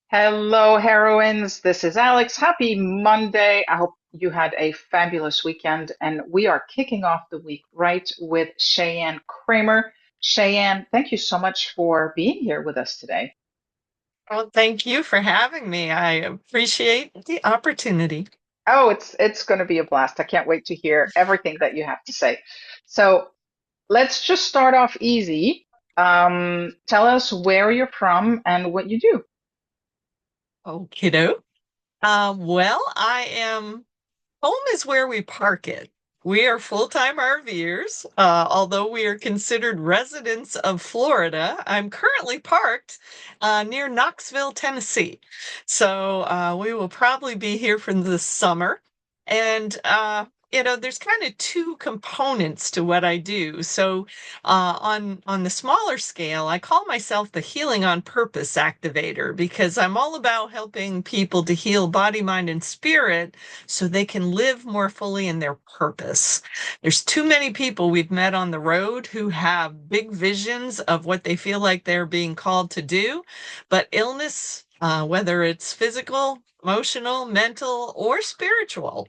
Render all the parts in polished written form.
Hello, heroines. This is Alex. Happy Monday. I hope you had a fabulous weekend. And we are kicking off the week right with Cheyenne Kramer. Cheyenne, thank you so much for being here with us today. Well, thank you for having me. I appreciate the opportunity. Oh, it's going to be a blast. I can't wait to hear everything that you have to say. So let's just start off easy. Tell us where you're from and what you do. Oh, kiddo. Well, I am home is where we park it. We are full-time RVers, although we are considered residents of Florida. I'm currently parked near Knoxville, Tennessee. So we will probably be here for the summer. And there's kind of two components to what I do. So on the smaller scale, I call myself the Healing on Purpose activator because I'm all about helping people to heal body, mind, and spirit so they can live more fully in their purpose. There's too many people we've met on the road who have big visions of what they feel like they're being called to do, but illness, whether it's physical, emotional, mental, or spiritual,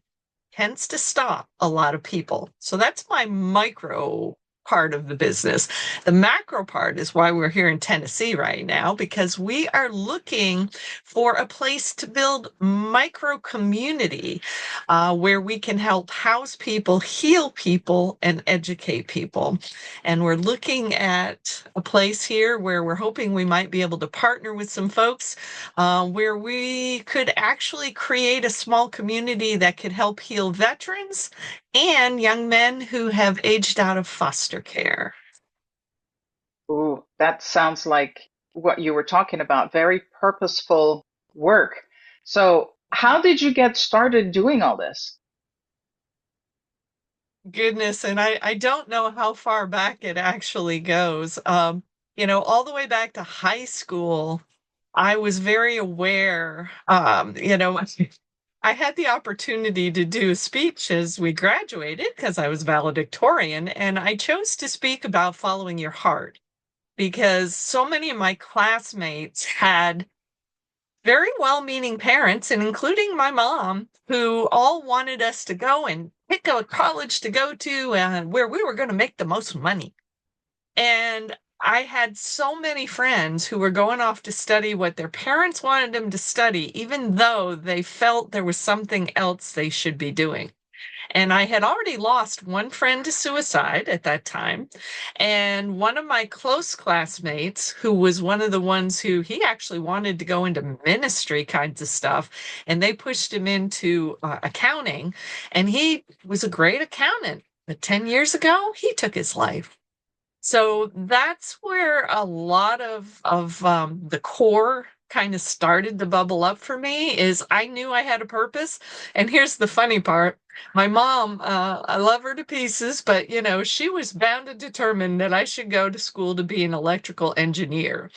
tends to stop a lot of people. So that's my micro part of the business. The macro part is why we're here in Tennessee right now, because we are looking for a place to build micro community where we can help house people, heal people, and educate people. And we're looking at a place here where we're hoping we might be able to partner with some folks where we could actually create a small community that could help heal veterans and young men who have aged out of foster care. Ooh, that sounds like what you were talking about. Very purposeful work. So, how did you get started doing all this? Goodness, and I don't know how far back it actually goes. All the way back to high school, I was very aware, I had the opportunity to do a speech as we graduated because I was valedictorian, and I chose to speak about following your heart because so many of my classmates had very well-meaning parents, and including my mom, who all wanted us to go and pick a college to go to and where we were going to make the most money. And I had so many friends who were going off to study what their parents wanted them to study, even though they felt there was something else they should be doing. And I had already lost one friend to suicide at that time. And one of my close classmates, who was one of the ones who he actually wanted to go into ministry kinds of stuff, and they pushed him into accounting. And he was a great accountant. But 10 years ago, he took his life. So that's where a lot of the core kind of started to bubble up for me is I knew I had a purpose. And here's the funny part. My mom, I love her to pieces, but she was bound and determined that I should go to school to be an electrical engineer.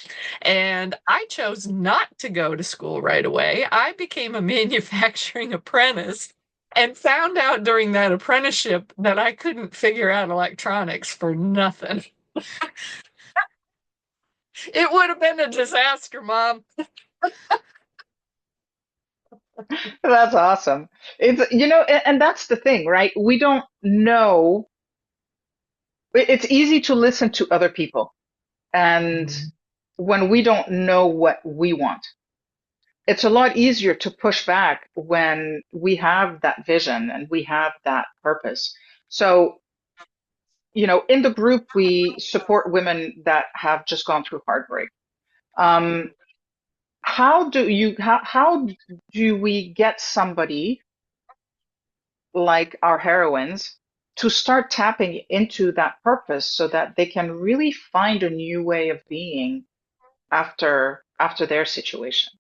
And I chose not to go to school right away. I became a manufacturing apprentice and found out during that apprenticeship that I couldn't figure out electronics for nothing. It would have been a disaster, Mom. That's awesome. And that's the thing, right? We don't know. It's easy to listen to other people. And Mhm. when we don't know what we want, it's a lot easier to push back when we have that vision and we have that purpose. So, in the group, we support women that have just gone through heartbreak. Um, how do we get somebody like our heroines to start tapping into that purpose so that they can really find a new way of being after their situation?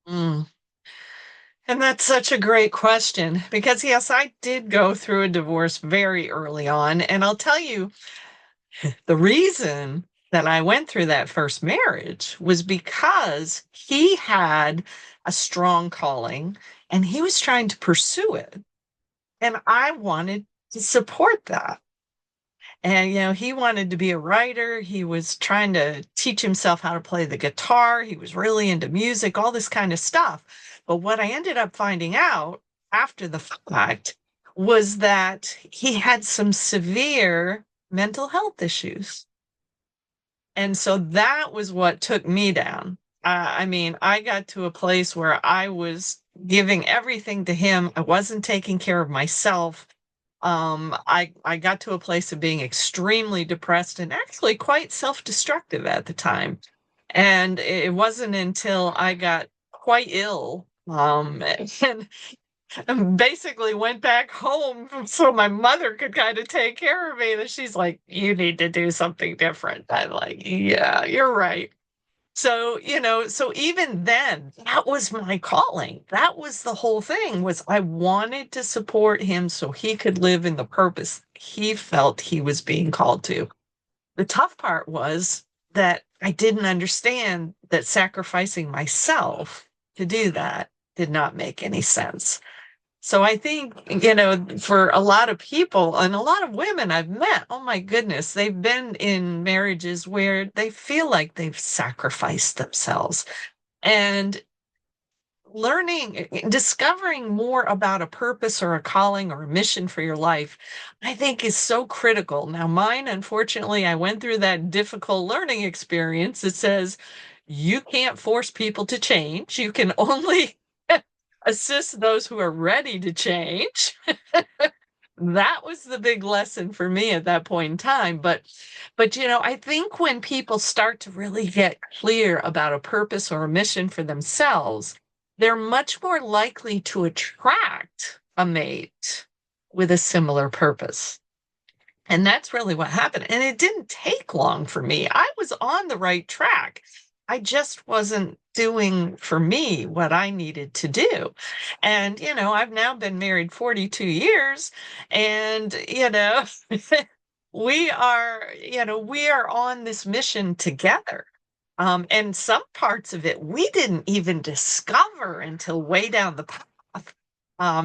Mm. And that's such a great question because, yes, I did go through a divorce very early on. And I'll tell you, the reason that I went through that first marriage was because he had a strong calling and he was trying to pursue it. And I wanted to support that. And, he wanted to be a writer. He was trying to teach himself how to play the guitar. He was really into music, all this kind of stuff. But what I ended up finding out after the fact was that he had some severe mental health issues. And so that was what took me down. I mean, I got to a place where I was giving everything to him. I wasn't taking care of myself. I got to a place of being extremely depressed and actually quite self-destructive at the time. And it wasn't until I got quite ill, and basically went back home so my mother could kind of take care of me, that she's like, you need to do something different. I'm like, yeah, you're right. So, so even then, that was my calling. That was the whole thing, was I wanted to support him so he could live in the purpose he felt he was being called to. The tough part was that I didn't understand that sacrificing myself to do that did not make any sense. So I think, for a lot of people and a lot of women I've met, oh my goodness, they've been in marriages where they feel like they've sacrificed themselves. And discovering more about a purpose or a calling or a mission for your life, I think is so critical. Now, mine, unfortunately, I went through that difficult learning experience that says you can't force people to change. You can only assist those who are ready to change. That was the big lesson for me at that point in time. But I think when people start to really get clear about a purpose or a mission for themselves, they're much more likely to attract a mate with a similar purpose. And that's really what happened. And it didn't take long for me. I was on the right track. I just wasn't doing for me what I needed to do. And, I've now been married 42 years, and, we are on this mission together. And some parts of it we didn't even discover until way down the path.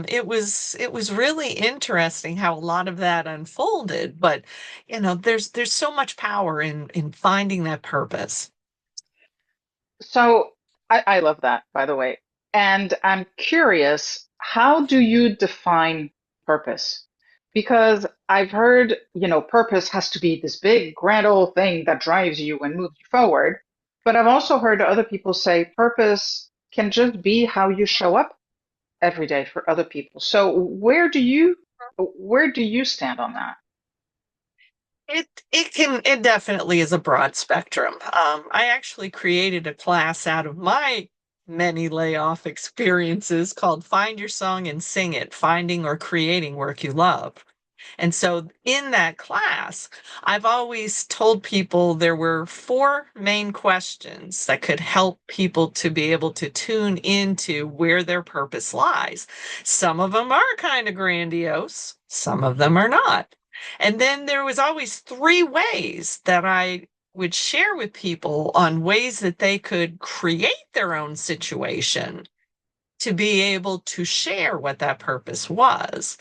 It was really interesting how a lot of that unfolded, but there's so much power in finding that purpose. So I love that, by the way. And I'm curious, how do you define purpose? Because I've heard, purpose has to be this big, grand old thing that drives you and moves you forward. But I've also heard other people say purpose can just be how you show up every day for other people. So where do you stand on that? It definitely is a broad spectrum. I actually created a class out of my many layoff experiences called Find Your Song and Sing It, Finding or Creating Work You Love. And so in that class, I've always told people there were four main questions that could help people to be able to tune into where their purpose lies. Some of them are kind of grandiose, some of them are not. And then there was always three ways that I would share with people on ways that they could create their own situation to be able to share what that purpose was.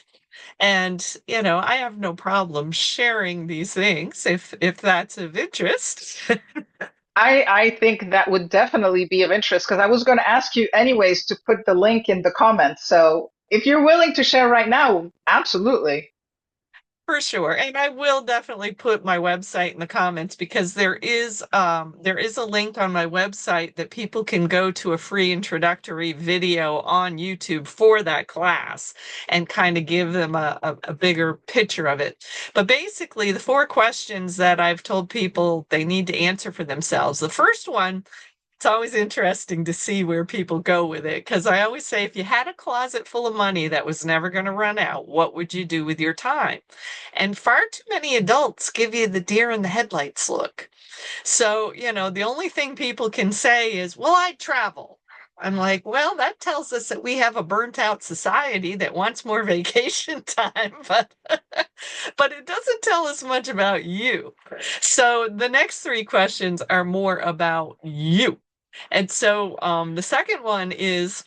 And, I have no problem sharing these things if that's of interest. I think that would definitely be of interest because I was going to ask you anyways to put the link in the comments. So if you're willing to share right now, absolutely. For sure. And I will definitely put my website in the comments, because there is a link on my website that people can go to a free introductory video on YouTube for that class and kind of give them a bigger picture of it. But basically, the four questions that I've told people they need to answer for themselves. The first one, it's always interesting to see where people go with it, because I always say, if you had a closet full of money that was never going to run out, what would you do with your time? And far too many adults give you the deer in the headlights look. So, the only thing people can say is, well, I travel. I'm like, well, that tells us that we have a burnt out society that wants more vacation time, but it doesn't tell us much about you. So the next three questions are more about you. And so the second one is,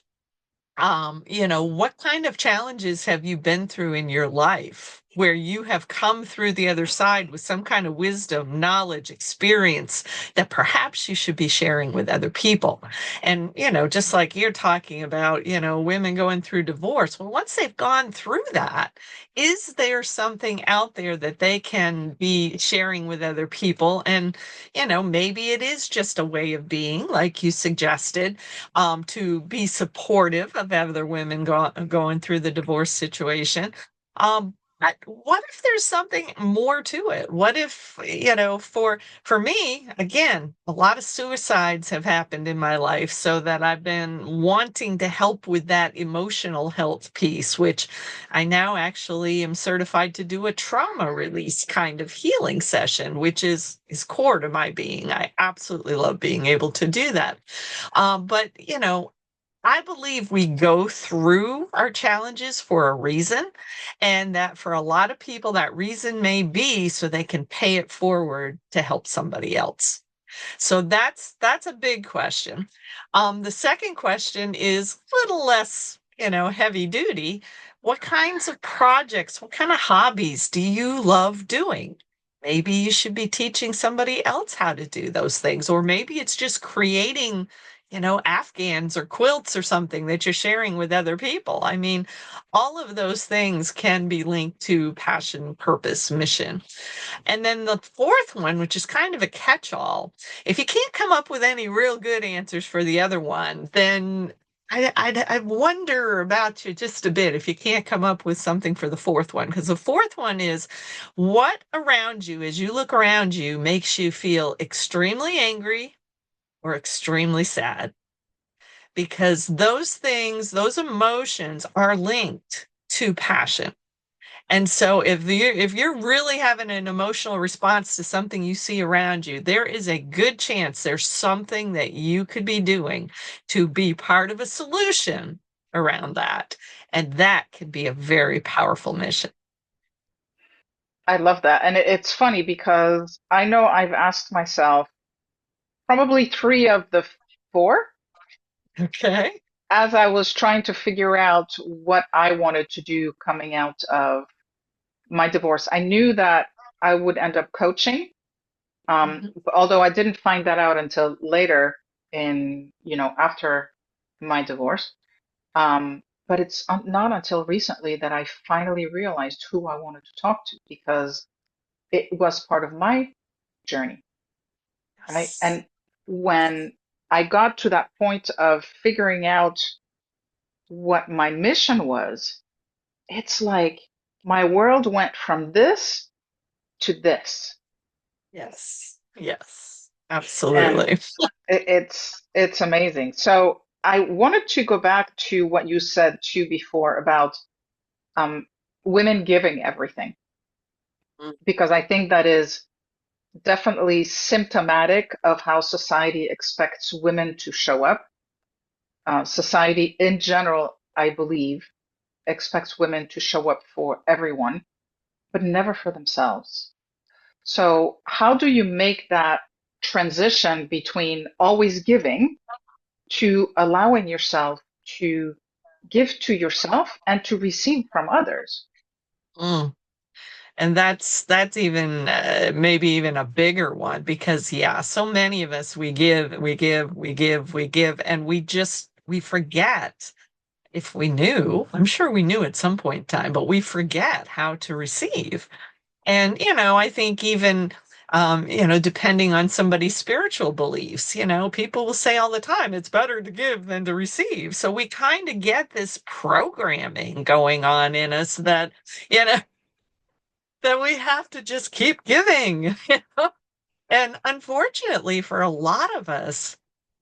what kind of challenges have you been through in your life where you have come through the other side with some kind of wisdom, knowledge, experience that perhaps you should be sharing with other people. And, just like you're talking about, women going through divorce, well, once they've gone through that, is there something out there that they can be sharing with other people? And, maybe it is just a way of being, like you suggested, to be supportive of other women going through the divorce situation. But what if there's something more to it? What if, for me, again, a lot of suicides have happened in my life, so that I've been wanting to help with that emotional health piece, which I now actually am certified to do a trauma release kind of healing session, which is core to my being. I absolutely love being able to do that. But, I believe we go through our challenges for a reason, and that for a lot of people, that reason may be so they can pay it forward to help somebody else. So that's a big question. The second question is a little less, heavy duty. What kinds of projects, what kind of hobbies do you love doing? Maybe you should be teaching somebody else how to do those things, or maybe it's just creating, Afghans or quilts or something that you're sharing with other people. I mean, all of those things can be linked to passion, purpose, mission. And then the fourth one, which is kind of a catch-all, if you can't come up with any real good answers for the other one, then I wonder about you just a bit if you can't come up with something for the fourth one. Because the fourth one is, what around you, as you look around you, makes you feel extremely angry or extremely sad? Because those things, those emotions are linked to passion. And so if you're really having an emotional response to something you see around you, there is a good chance there's something that you could be doing to be part of a solution around that. And that could be a very powerful mission. I love that. And it's funny because I know I've asked myself probably three of the four Okay. as I was trying to figure out what I wanted to do coming out of my divorce. I knew that I would end up coaching, Mhm. although I didn't find that out until later after my divorce. But it's not until recently that I finally realized who I wanted to talk to because it was part of my journey, right? Yes. And when I got to that point of figuring out what my mission was, it's like my world went from this to this. Yes. Yes. And Absolutely. it's amazing. So I wanted to go back to what you said too before about um, women giving everything, Mm. because I think that is definitely symptomatic of how society expects women to show up. Society in general, I believe, expects women to show up for everyone, but never for themselves. So, how do you make that transition between always giving to allowing yourself to give to yourself and to receive from others? Mm. And that's even maybe even a bigger one, because yeah, so many of us, we give, we give, we give, we give, and we forget. If we knew, I'm sure we knew at some point in time, but we forget how to receive. And, I think even, depending on somebody's spiritual beliefs, people will say all the time, it's better to give than to receive. So we kind of get this programming going on in us that, you know, that we have to just keep giving. And unfortunately, for a lot of us,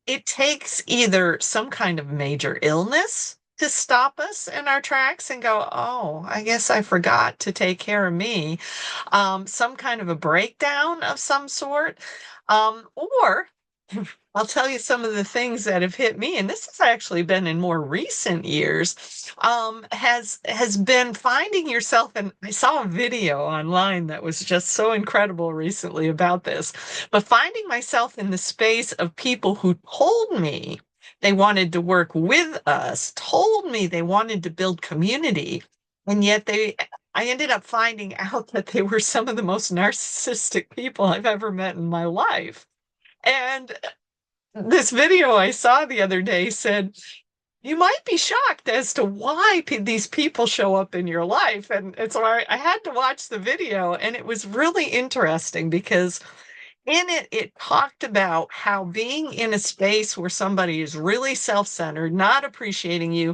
it takes either some kind of major illness to stop us in our tracks and go, oh, I guess I forgot to take care of me. Some kind of a breakdown of some sort. Or I'll tell you some of the things that have hit me, and this has actually been in more recent years, has been finding yourself, and I saw a video online that was just so incredible recently about this, but finding myself in the space of people who told me they wanted to work with us, told me they wanted to build community, and yet I ended up finding out that they were some of the most narcissistic people I've ever met in my life. And this video I saw the other day said, you might be shocked as to why these people show up in your life. And so I had to watch the video, and it was really interesting because in it, it talked about how being in a space where somebody is really self-centered, not appreciating you,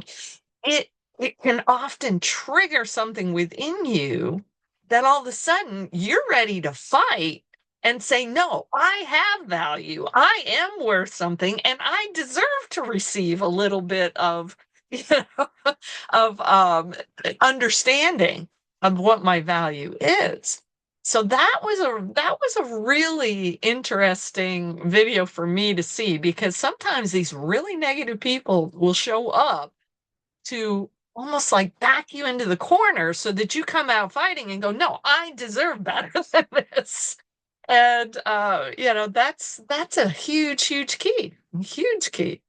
it it can often trigger something within you that all of a sudden you're ready to fight and say, no, I have value. I am worth something, and I deserve to receive a little bit of, you know, of understanding of what my value is. So that was a really interesting video for me to see, because sometimes these really negative people will show up to almost like back you into the corner so that you come out fighting and go, no, I deserve better than this. And that's a huge key. Huge key.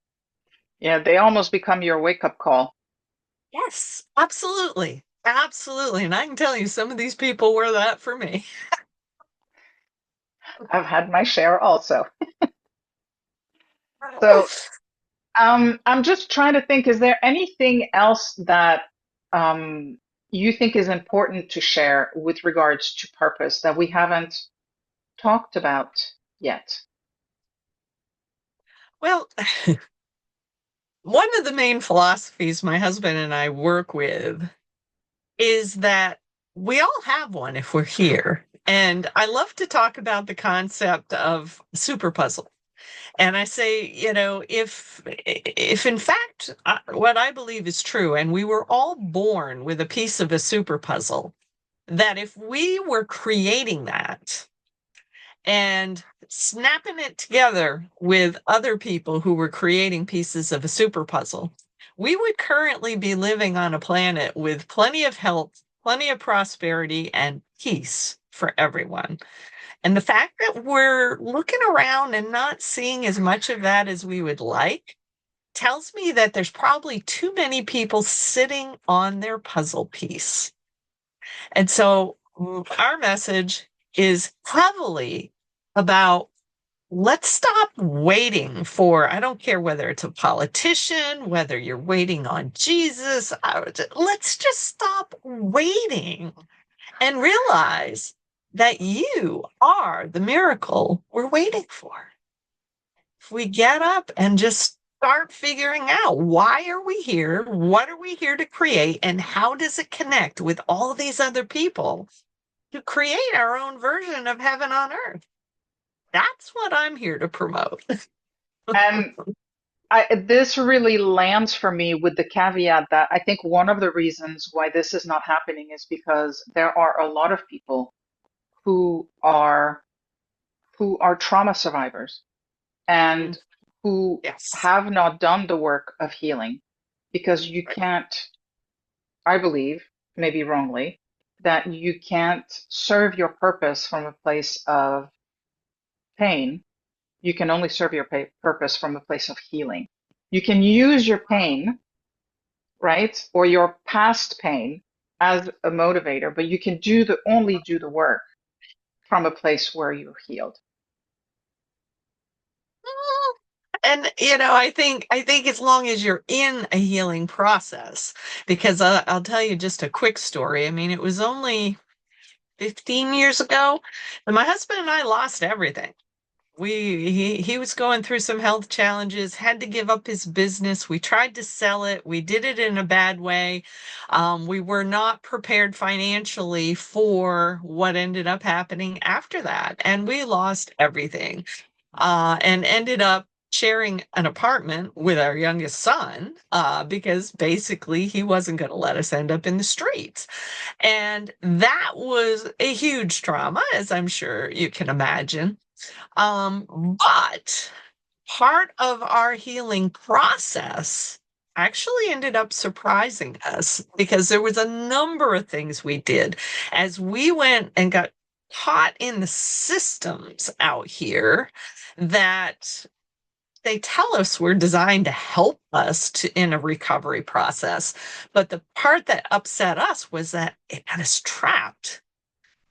Yeah, they almost become your wake-up call. Yes, absolutely. Absolutely. And I can tell you some of these people were that for me. I've had my share also. So, I'm just trying to think, is there anything else that um, you think is important to share with regards to purpose that we haven't talked about yet? Well, one of the main philosophies my husband and I work with is that we all have one if we're here. And I love to talk about the concept of super puzzle. And I say, if in fact what I believe is true, and we were all born with a piece of a super puzzle, that if we were creating that and snapping it together with other people who were creating pieces of a super puzzle, we would currently be living on a planet with plenty of health, plenty of prosperity, and peace for everyone. And the fact that we're looking around and not seeing as much of that as we would like tells me that there's probably too many people sitting on their puzzle piece. And so our message is heavily about, let's stop waiting for, I don't care whether it's a politician, whether you're waiting on Jesus, let's just stop waiting and realize that you are the miracle we're waiting for. If we get up and just start figuring out, why are we here? What are we here to create? And how does it connect with all these other people to create our own version of heaven on earth? That's what I'm here to promote. And this really lands for me with the caveat that I think one of the reasons why this is not happening is because there are a lot of people who are trauma survivors and who Yes. have not done the work of healing, because you Right. can't, I believe, maybe wrongly, that you can't serve your purpose from a place of pain. You can only serve your purpose from a place of healing. You can use your pain, right, or your past pain as a motivator, but you can only do the work from a place where you're healed. And I think as long as you're in a healing process, because I'll tell you just a quick story. I mean, it was only 15 years ago, and my husband and I lost everything. He was going through some health challenges, had to give up his business. We tried to sell it. We did it in a bad way. We were not prepared financially for what ended up happening after that, and we lost everything. And ended up sharing an apartment with our youngest son, because basically he wasn't going to let us end up in the streets. And that was a huge trauma, as I'm sure you can imagine. But part of our healing process actually ended up surprising us, because there was a number of things we did as we went and got caught in the systems out here that they tell us were designed to help us in a recovery process. But the part that upset us was that it got us trapped.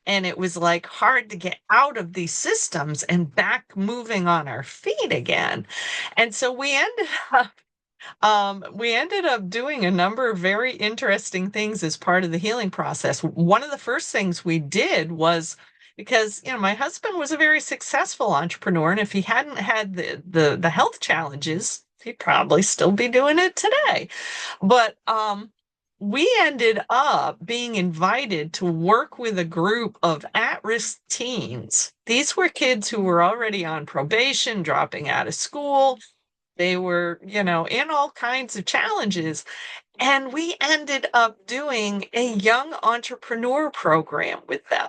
And it was like hard to get out of these systems and back moving on our feet again. And so we ended up doing a number of very interesting things as part of the healing process. One of the first things we did was because, my husband was a very successful entrepreneur, and if he hadn't had the health challenges, he'd probably still be doing it today. But we ended up being invited to work with a group of at-risk teens. These were kids who were already on probation, dropping out of school. They were, in all kinds of challenges. And we ended up doing a young entrepreneur program with them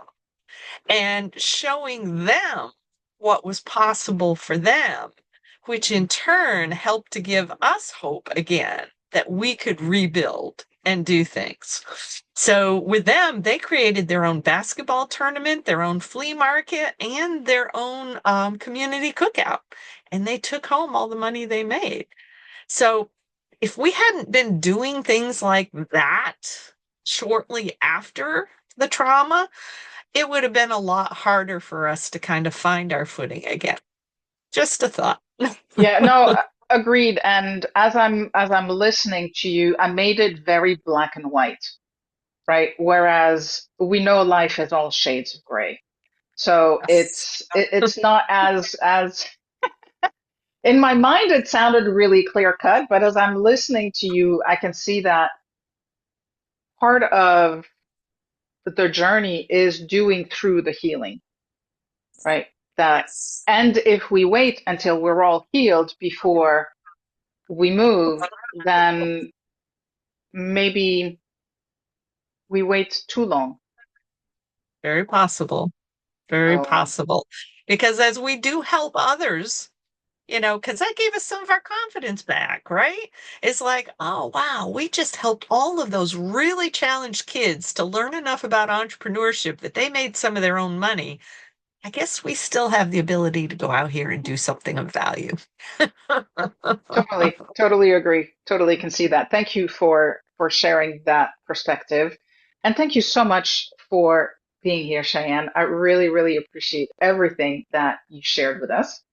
and showing them what was possible for them, which in turn helped to give us hope again that we could rebuild and do things. So with them, they created their own basketball tournament, their own flea market, and their own community cookout. And they took home all the money they made. So if we hadn't been doing things like that shortly after the trauma, it would have been a lot harder for us to kind of find our footing again. Just a thought. Yeah, no, agreed. And as I'm listening to you, I made it very black and white, right? Whereas we know life is all shades of gray. So Yes. it's not as in my mind it sounded really clear cut, but as I'm listening to you, I can see that part of the journey is doing through the healing, right? That, Yes. and if we wait until we're all healed before we move, then maybe we wait too long. Very possible. Very So, possible. Because as we do help others, because that gave us some of our confidence back, right? It's like, oh, wow, we just helped all of those really challenged kids to learn enough about entrepreneurship that they made some of their own money. I guess we still have the ability to go out here and do something of value. totally agree. Totally can see that. Thank you for sharing that perspective. And thank you so much for being here, Cheyenne. I really, really appreciate everything that you shared with us.